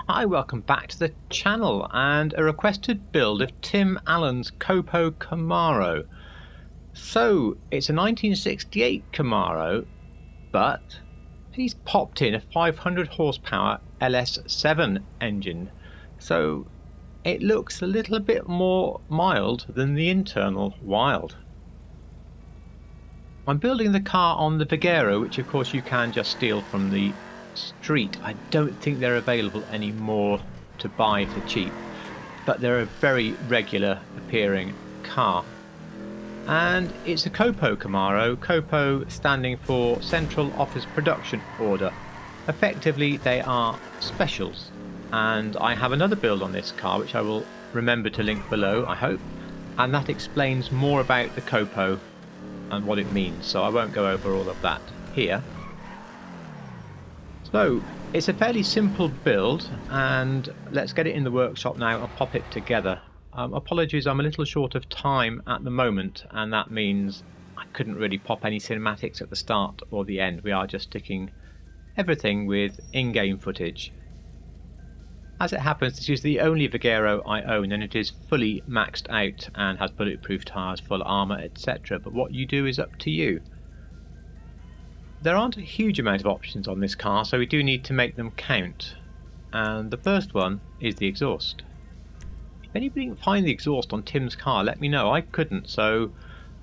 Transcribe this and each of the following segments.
Hi, welcome back to the channel and a requested build of Tim Allen's COPO Camaro. So it's a 1968 Camaro, but he's popped in a 500 horsepower LS7 engine. So it looks a little bit more mild than the internal wild. I'm building the car on the Vigero, which of course you can just steal from the street. I don't think they're available anymore to buy for cheap, but they're a very regular appearing car. And it's a COPO Camaro, COPO standing for Central Office Production Order. Effectively they are specials, and I have another build on this car which I will remember to link below, I hope, and that explains more about the COPO and what it means, so I won't go over all of that here. So it's a fairly simple build, and let's get it in the workshop now and pop it together. Apologies, I'm a little short of time at the moment, and that means I couldn't really pop any cinematics at the start or the end. We are just sticking everything with in-game footage. As it happens, this is the only Vigero I own, and it is fully maxed out and has bulletproof tyres, full armour, etc. But what you do is up to you. There aren't a huge amount of options on this car, so we do need to make them count. And the first one is the exhaust. If anybody can find the exhaust on Tim's car, let me know. I couldn't, so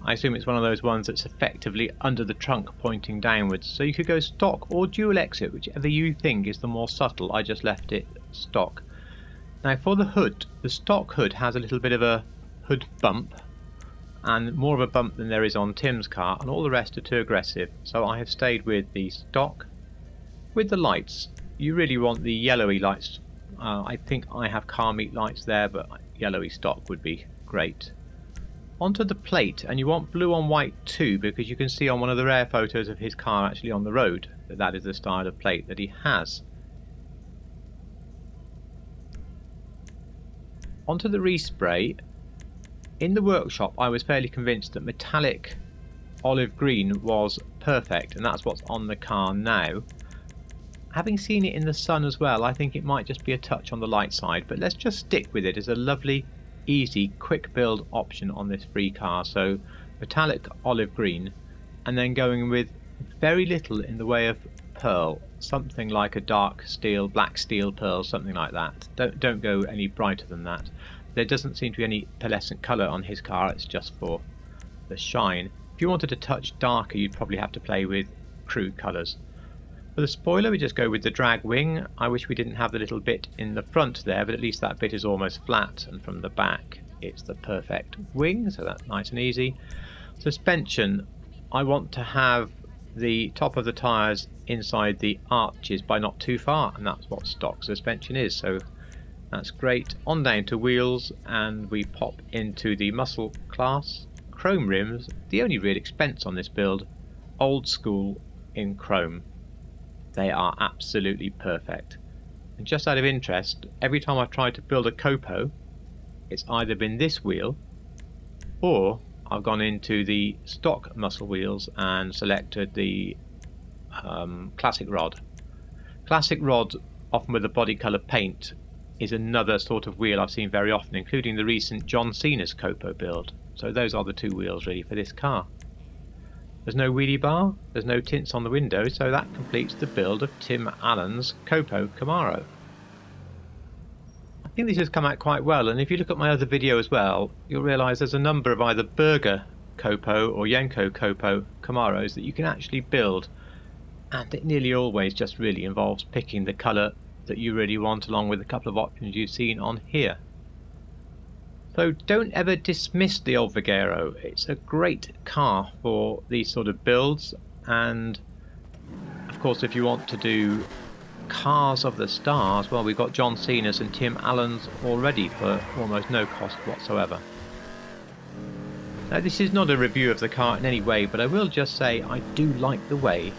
I assume it's one of those ones that's effectively under the trunk pointing downwards. So you could go stock or dual exit, whichever you think is the more subtle. I just left it stock. Now for the hood, the stock hood has a little bit of a hood bump, and more of a bump than there is on Tim's car, and all the rest are too aggressive, so I have stayed with the stock. With the lights, you really want the yellowy lights. I think I have car meet lights there, but yellowy stock would be great. Onto the plate, and you want blue on white too, because you can see on one of the rare photos of his car actually on the road that that is the style of plate that he has. Onto the respray. In the workshop I was fairly convinced that metallic olive green was perfect, and that's what's on the car now. Having seen it in the sun as well, I think it might just be a touch on the light side, but let's just stick with it as a lovely, easy, quick build option on this free car. So metallic olive green, and then going with very little in the way of pearl, something like a dark steel, black steel pearl, something like that. Don't go any brighter than that. There doesn't seem to be any pearlescent colour on his car, it's just for the shine. If you wanted a touch darker, you'd probably have to play with crude colours. For the spoiler, we just go with the drag wing. I wish we didn't have the little bit in the front there, but at least that bit is almost flat, and from the back it's the perfect wing, so that's nice and easy. Suspension, I want to have the top of the tyres inside the arches by not too far, and that's what stock suspension is, so that's great. On down to wheels, and we pop into the muscle class. Chrome rims, the only real expense on this build, old school in chrome. They are absolutely perfect. And just out of interest, every time I've tried to build a COPO, it's either been this wheel, or I've gone into the stock muscle wheels and selected the classic rod. Classic rod, often with a body colour paint, is another sort of wheel I've seen very often, including the recent John Cena's COPO build. So those are the two wheels really for this car. There's no wheelie bar, there's no tints on the windows, so that completes the build of Tim Allen's COPO Camaro. I think this has come out quite well, and if you look at my other video as well, you'll realise there's a number of either Burger COPO or Yenko COPO Camaros that you can actually build, and it nearly always just really involves picking the colour that you really want, along with a couple of options you've seen on here. So don't ever dismiss the old Vigero. It's a great car for these sort of builds, and of course if you want to do cars of the stars, well, we've got John Cena's and Tim Allen's already for almost no cost whatsoever. Now this is not a review of the car in any way, but I will just say I do like the way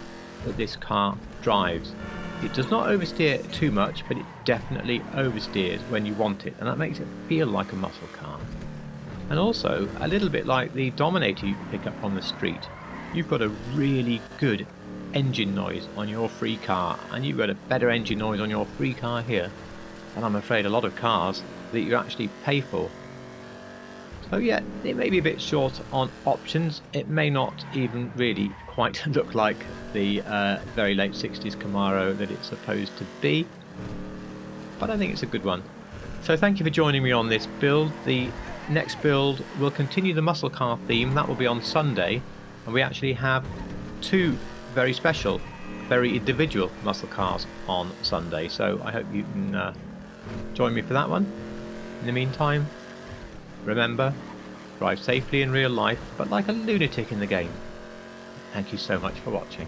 that this car drives. It does not oversteer too much, but it definitely oversteers when you want it, and that makes it feel like a muscle car. And also, a little bit like the Dominator you pick up on the street, you've got a really good engine noise on your free car, and you've got a better engine noise on your free car here and I'm afraid a lot of cars that you actually pay for. So yeah, it may be a bit short on options. It may not even really quite look like the very late 60s Camaro that it's supposed to be, but I think it's a good one. So thank you for joining me on this build. The next build will continue the muscle car theme. That will be on Sunday, and we actually have two very special, very individual muscle cars on Sunday. So I hope you can join me for that one. In the meantime, remember, drive safely in real life, but like a lunatic in the game. Thank you so much for watching.